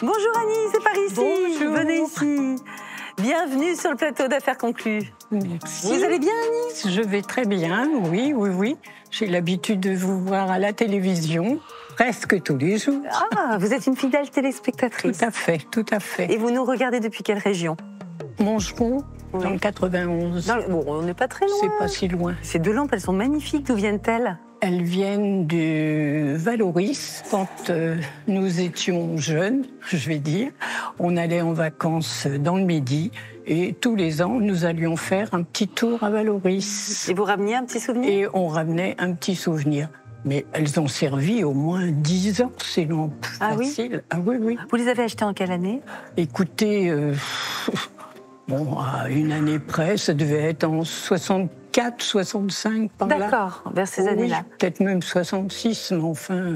Bonjour Annie, c'est par ici. Bonjour. Venez ici. Bienvenue sur le plateau d'Affaires conclues. Merci. Vous allez bien Annie? Je vais très bien, oui. J'ai l'habitude de vous voir à la télévision, presque tous les jours. Ah, vous êtes une fidèle téléspectatrice. Tout à fait. Et vous nous regardez depuis quelle région? Mongeron, dans le 91. Bon, on n'est pas très loin. C'est pas si loin. Ces deux lampes, elles sont magnifiques. D'où viennent-elles? Elles viennent de Valoris. Quand nous étions jeunes, je vais dire, on allait en vacances dans le Midi et tous les ans, nous allions faire un petit tour à Valoris. Et vous rameniez un petit souvenir? Et on ramenait un petit souvenir. Mais elles ont servi au moins 10 ans, ces lampes. Ah faciles. Ah oui. Vous les avez achetées en quelle année? Écoutez, à une année près, ça devait être en 64, 65, par là. D'accord, vers ces années-là. Oui, peut-être même 66, mais enfin...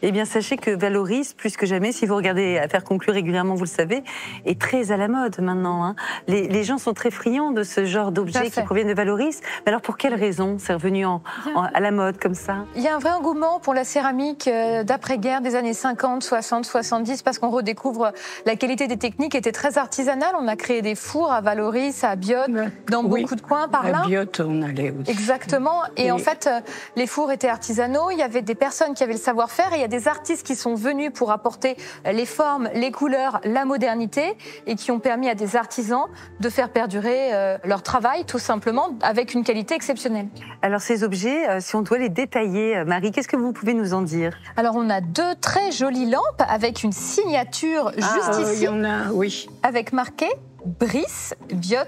Eh bien, sachez que Valoris, plus que jamais, si vous regardez Affaires conclues régulièrement, vous le savez, est très à la mode maintenant. Hein. Les gens sont très friands de ce genre d'objets qui proviennent de Valoris. Mais alors, pour quelle raison c'est revenu à la mode comme ça? Il y a un vrai engouement pour la céramique d'après-guerre des années 50, 60, 70, parce qu'on redécouvre la qualité des techniques était très artisanale. On a créé des fours à Valoris, à Biot, dans beaucoup de coins par là. À Biot, on allait aussi. Exactement. Et en fait, les fours étaient artisanaux. Il y avait des personnes qui avaient le savoir-faire et il y a des artistes qui sont venus pour apporter les formes, les couleurs, la modernité et qui ont permis à des artisans de faire perdurer leur travail, tout simplement, avec une qualité exceptionnelle. Alors, ces objets, si on doit les détailler, Marie, qu'est-ce que vous pouvez nous en dire? Alors, on a deux très jolies lampes avec une signature juste ici. Il y en a, oui. Avec marqué Brice Biot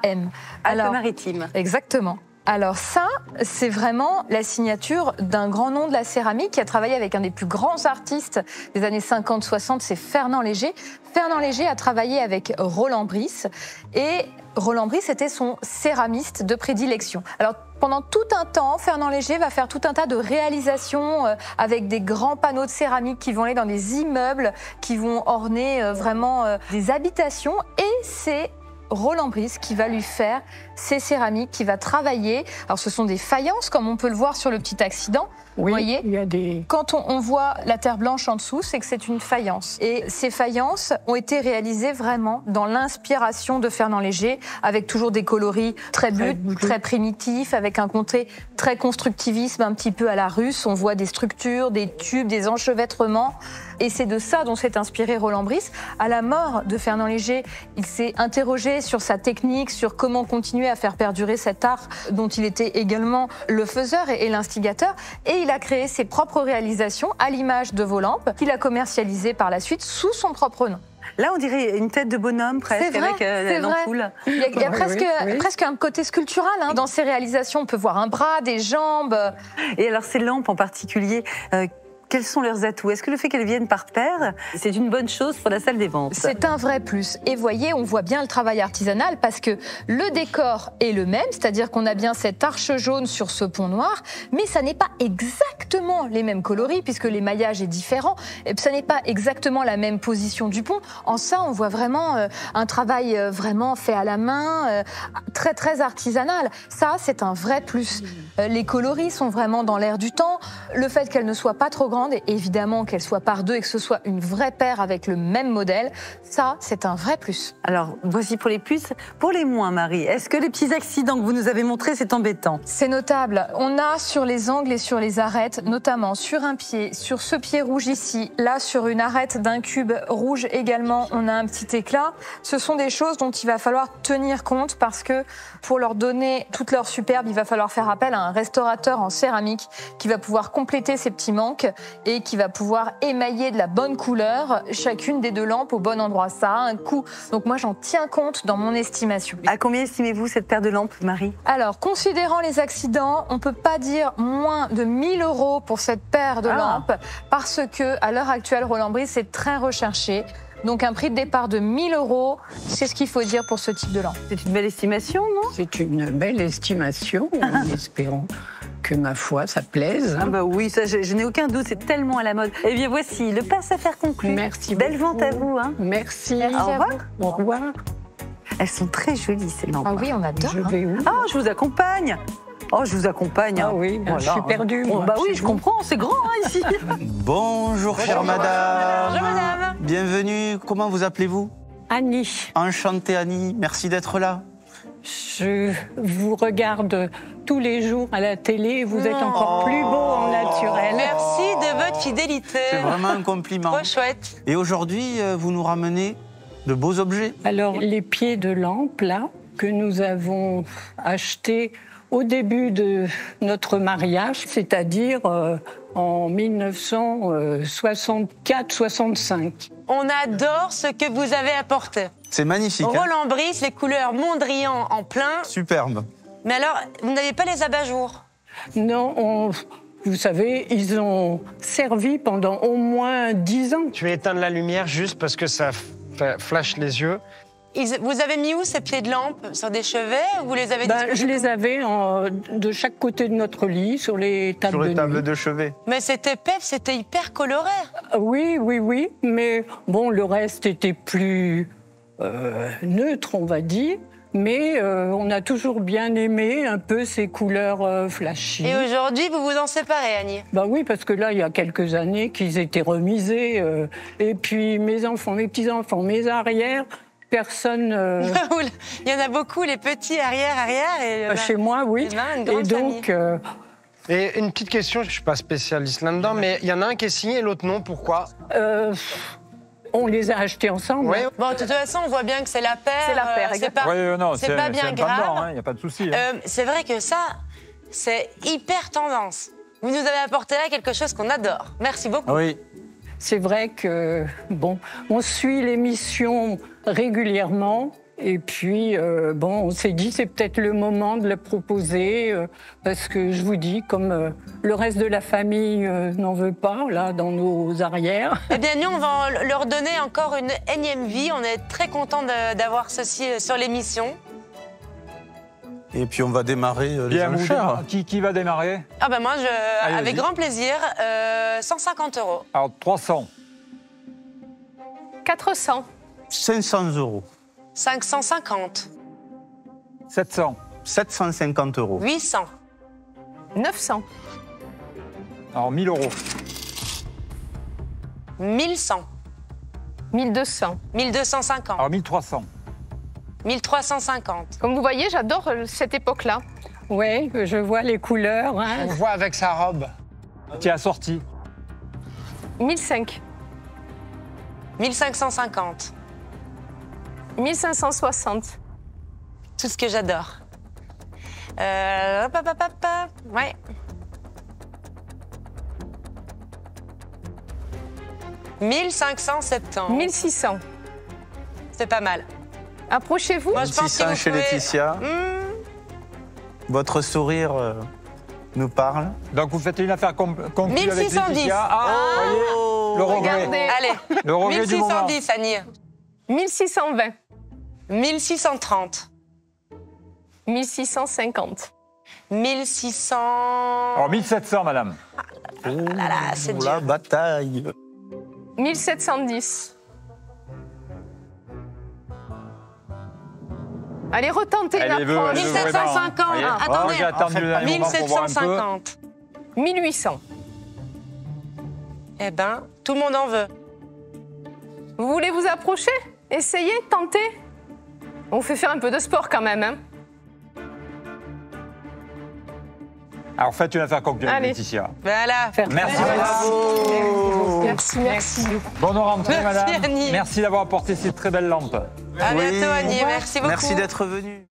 AM. Alpes-Maritimes. Exactement. Alors ça, c'est vraiment la signature d'un grand nom de la céramique qui a travaillé avec un des plus grands artistes des années 50-60, c'est Fernand Léger. Fernand Léger a travaillé avec Roland Brice et Roland Brice était son céramiste de prédilection. Alors pendant tout un temps, Fernand Léger va faire tout un tas de réalisations avec des grands panneaux de céramique qui vont aller dans des immeubles, qui vont orner vraiment des habitations et c'est Roland Brice qui va lui faire ces céramiques, qui va travailler. Alors ce sont des faïences comme on peut le voir sur le petit accident. Oui, vous voyez, il y a des... Quand on voit la terre blanche en dessous, c'est que c'est une faïence. Et ces faïences ont été réalisées vraiment dans l'inspiration de Fernand Léger, avec toujours des coloris très bruts, très primitifs, avec un côté très constructivisme, un petit peu à la russe. On voit des structures, des tubes, des enchevêtrements. Et c'est de ça dont s'est inspiré Roland Brice. À la mort de Fernand Léger, il s'est interrogé sur sa technique, sur comment continuer à faire perdurer cet art dont il était également le faiseur et l'instigateur. Et il a créé ses propres réalisations à l'image de vos lampes, qu'il a commercialisées par la suite sous son propre nom. Là, on dirait une tête de bonhomme presque, vrai, avec l'ampoule. Il y a presque un côté sculptural. Hein. Dans ces réalisations, on peut voir un bras, des jambes. Et alors, ces lampes en particulier, quels sont leurs atouts? Est-ce que le fait qu'elles viennent par paire, c'est une bonne chose pour la salle des ventes? C'est un vrai plus. Et voyez, on voit bien le travail artisanal parce que le décor est le même, c'est-à-dire qu'on a bien cette arche jaune sur ce pont noir, mais ça n'est pas exactement les mêmes coloris puisque l'émaillage est différent et ça n'est pas exactement la même position du pont. En ça, on voit vraiment un travail vraiment fait à la main, très très artisanal. Ça, c'est un vrai plus. Les coloris sont vraiment dans l'air du temps. Le fait qu'elles ne soient pas trop grandes et évidemment qu'elle soit par deux et que ce soit une vraie paire avec le même modèle, ça, c'est un vrai plus. Alors, voici pour les plus. Pour les moins, Marie, est-ce que les petits accidents que vous nous avez montrés, c'est embêtant? C'est notable. On a sur les angles et sur les arêtes, notamment sur un pied, sur ce pied rouge ici, là sur une arête d'un cube rouge également, on a un petit éclat. Ce sont des choses dont il va falloir tenir compte parce que pour leur donner toute leur superbe, il va falloir faire appel à un restaurateur en céramique qui va pouvoir compléter ces petits manques et qui va pouvoir émailler de la bonne couleur chacune des deux lampes au bon endroit. Ça a un coût. Donc moi, j'en tiens compte dans mon estimation. À combien estimez-vous cette paire de lampes, Marie? Alors, considérant les accidents, on ne peut pas dire moins de 1 000 € pour cette paire de lampes parce que, à l'heure actuelle, Roland Brice est très recherché. Donc un prix de départ de 1 000 €, c'est ce qu'il faut dire pour ce type de lampe. C'est une belle estimation, non? C'est une belle estimation, en espérant que, ma foi, ça plaise. Ah bah oui, ça, je n'ai aucun doute, c'est tellement à la mode. Eh bien voici, le passe affaires conclu. Merci Belle beaucoup. vente à vous. Hein. Merci. Merci Au revoir. Au revoir. Elles sont très jolies, ces lampes. Ah oui, on adore. Je vais où? Ah, je vous accompagne. Oh, je vous accompagne. Ah oui, ben, je suis perdue. Oh, Moi, bah oui, chez je vous. comprends, c'est grand hein, ici. Bonjour, chère madame. Bonjour madame. bienvenue. Comment vous appelez-vous? Annie. Enchantée Annie, merci d'être là. Je vous regarde tous les jours à la télé. Vous êtes encore plus beau en naturel. Merci de votre fidélité. C'est vraiment un compliment. Trop chouette. Et aujourd'hui, vous nous ramenez de beaux objets. Alors, les pieds de lampe, là, que nous avons achetés au début de notre mariage, c'est-à-dire en 1964-65. On adore ce que vous avez apporté. C'est magnifique. Roland Brice, les couleurs Mondrian en plein. Superbe. Mais alors, vous n'avez pas les abat-jours? Non, vous savez, ils ont servi pendant au moins 10 ans. Tu éteins la lumière juste parce que ça flash les yeux. Vous avez mis où ces pieds de lampe? Sur des chevets ou vous les avez Je les avais de chaque côté de notre lit, sur les tables de nuit. Sur les tables de chevet. Mais c'était pep, c'était hyper coloré. Oui, mais bon, le reste était plus neutre, on va dire. Mais on a toujours bien aimé un peu ces couleurs flashy. Et aujourd'hui, vous vous en séparez, Annie? Oui, parce que là, il y a quelques années qu'ils étaient remisés. Et puis mes enfants, mes petits-enfants, mes arrières, personne... Il y en a beaucoup, les petits arrière. Chez moi, oui. Une grande donc... Et une petite question, je ne suis pas spécialiste là-dedans, mais il y en a un qui est signé et l'autre non, pourquoi? On les a achetés ensemble. Oui. Bon, de toute façon, on voit bien que c'est la paire. C'est la paire, c'est pas, c'est pas bien grave. Il n'y a pas de souci. C'est vrai que ça, c'est hyper tendance. Vous nous avez apporté là quelque chose qu'on adore. Merci beaucoup. Oui. C'est vrai que, bon, on suit l'émission régulièrement. Et puis, on s'est dit, c'est peut-être le moment de le proposer, parce que je vous dis, comme le reste de la famille n'en veut pas, là, dans nos arrières. Eh bien, nous, on va leur donner encore une énième vie. On est très contents d'avoir ceci sur l'émission. Et puis, on va démarrer les enchères. Qui va démarrer? Ah ben moi, Allez, avec vas-y. grand plaisir, 150 €. Alors, 300. 400. 500 €. 550. 700. 750 €. 800. 900. Alors, 1000 €. 1100. 1200. 1250. Alors, 1300. 1350. Comme vous voyez, j'adore cette époque-là. Oui, je vois les couleurs. On voit avec sa robe. Qui est assorti. 1005. 1550. 1560. Tout ce que j'adore. Ouais. 1570. 1600. C'est pas mal. Approchez-vous. Moi, je pense que 600 vous chez pouvez- Laetitia. Votre sourire nous parle. Donc, vous faites une affaire conclue avec 1610. Laetitia. Vous voyez, le regret. Regardez. Allez, Le regret du moment. 1610, Annie. 1620. 1630. 1650. 1600. Alors, 1700, madame. c'est La dur. bataille. 1710. Allez, retentez une Allez, approche. 1750. Voyez. Attendez. J'ai attendu le dernier moment pour voir un peu. 1750. 1800. Eh ben, tout le monde en veut. Vous voulez vous approcher? Essayez, tentez. On vous fait faire un peu de sport quand même. Hein. Alors, faites une affaire conclue avec Allez. Laetitia. Voilà. Merci, madame. Merci. Bonne rentrée, Merci, madame. Annie. Merci d'avoir apporté ces très belles lampes. À Oui. bientôt, Annie. Merci beaucoup. Merci d'être venu.